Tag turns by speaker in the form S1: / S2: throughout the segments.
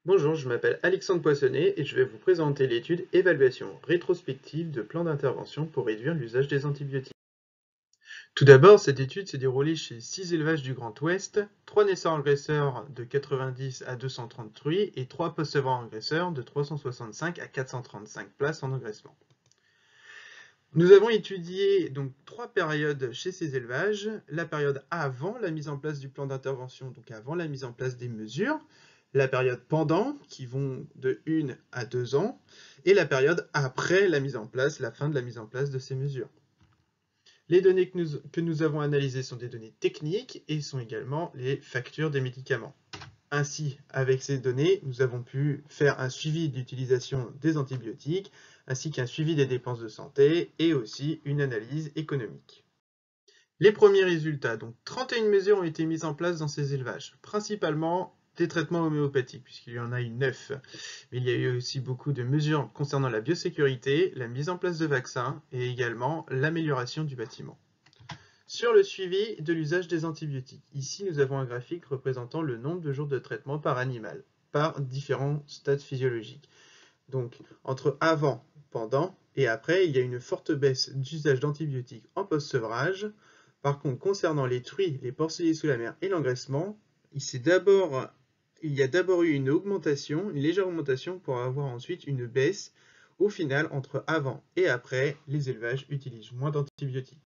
S1: Bonjour, je m'appelle Alexandre Poissonnet et je vais vous présenter l'étude Évaluation rétrospective de plans d'intervention pour réduire l'usage des antibiotiques. Tout d'abord, cette étude s'est déroulée chez 6 élevages du Grand Ouest, 3 naisseurs-engraisseurs de 90 à 230 truies et 3 posevants-engraisseurs de 365 à 435 places en engraissement. Nous avons étudié donc 3 périodes chez ces élevages, la période avant la mise en place du plan d'intervention, donc avant la mise en place des mesures, la période pendant, qui vont de 1 à 2 ans, et la période après la mise en place, la fin de la mise en place de ces mesures. Les données que nous avons analysées sont des données techniques et sont également les factures des médicaments. Ainsi, avec ces données, nous avons pu faire un suivi d'utilisation des antibiotiques, ainsi qu'un suivi des dépenses de santé et aussi une analyse économique. Les premiers résultats, donc 31 mesures ont été mises en place dans ces élevages, principalement des traitements homéopathiques, puisqu'il y en a eu 9. Mais il y a eu aussi beaucoup de mesures concernant la biosécurité, la mise en place de vaccins et également l'amélioration du bâtiment. Sur le suivi de l'usage des antibiotiques, ici nous avons un graphique représentant le nombre de jours de traitement par animal, par différents stades physiologiques. Donc entre avant, pendant et après, il y a une forte baisse d'usage d'antibiotiques en post-sevrage. Par contre, concernant les truies, les porcelets sous la mer et l'engraissement, il y a d'abord eu une augmentation, une légère augmentation pour avoir ensuite une baisse. Au final, entre avant et après, les élevages utilisent moins d'antibiotiques.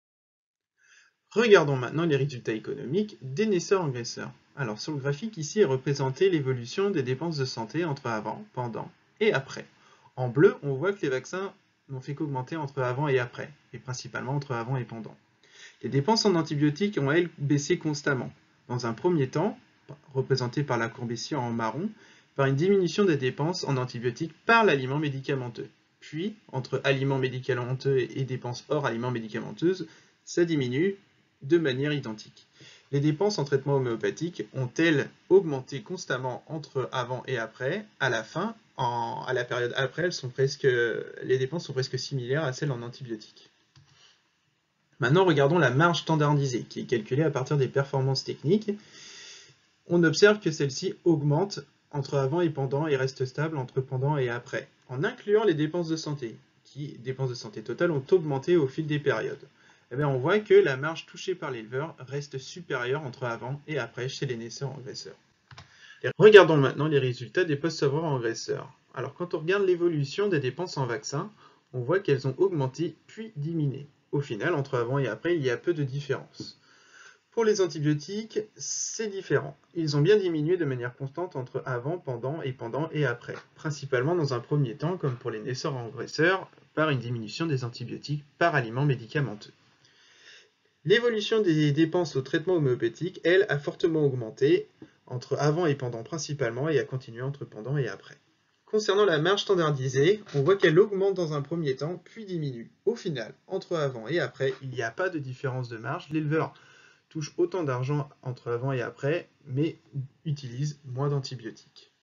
S1: Regardons maintenant les résultats économiques des naisseurs-engraisseurs. Alors sur le graphique ici est représentée l'évolution des dépenses de santé entre avant, pendant et après. En bleu, on voit que les vaccins n'ont fait qu'augmenter entre avant et après, et principalement entre avant et pendant. Les dépenses en antibiotiques ont, elles, baissé constamment. Dans un premier temps, représenté par la courbe ici en marron, par une diminution des dépenses en antibiotiques par l'aliment médicamenteux. Puis, entre aliments médicamenteux et dépenses hors aliments médicamenteux, ça diminue de manière identique. Les dépenses en traitement homéopathique ont-elles augmenté constamment entre avant et après? À la fin, à la période après, les dépenses sont presque similaires à celles en antibiotiques. Maintenant, regardons la marge standardisée, qui est calculée à partir des performances techniques. On observe que celle-ci augmente entre avant et pendant et reste stable entre pendant et après, en incluant les dépenses de santé, qui, dépenses de santé totales, ont augmenté au fil des périodes. Eh bien, on voit que la marge touchée par l'éleveur reste supérieure entre avant et après chez les naisseurs-engraisseurs. Regardons maintenant les résultats des post-sevreurs-engraisseurs. Alors, quand on regarde l'évolution des dépenses en vaccins, on voit qu'elles ont augmenté puis diminué. Au final, entre avant et après, il y a peu de différence. Pour les antibiotiques, c'est différent. Ils ont bien diminué de manière constante entre avant, pendant et après, principalement dans un premier temps, comme pour les naisseurs-engraisseurs, par une diminution des antibiotiques par aliment médicamenteux. L'évolution des dépenses au traitement homéopathique, elle, a fortement augmenté, entre avant et pendant principalement, et a continué entre pendant et après. Concernant la marge standardisée, on voit qu'elle augmente dans un premier temps, puis diminue. Au final, entre avant et après, il n'y a pas de différence de marge. L'éleveur touche autant d'argent entre avant et après, mais utilise moins d'antibiotiques.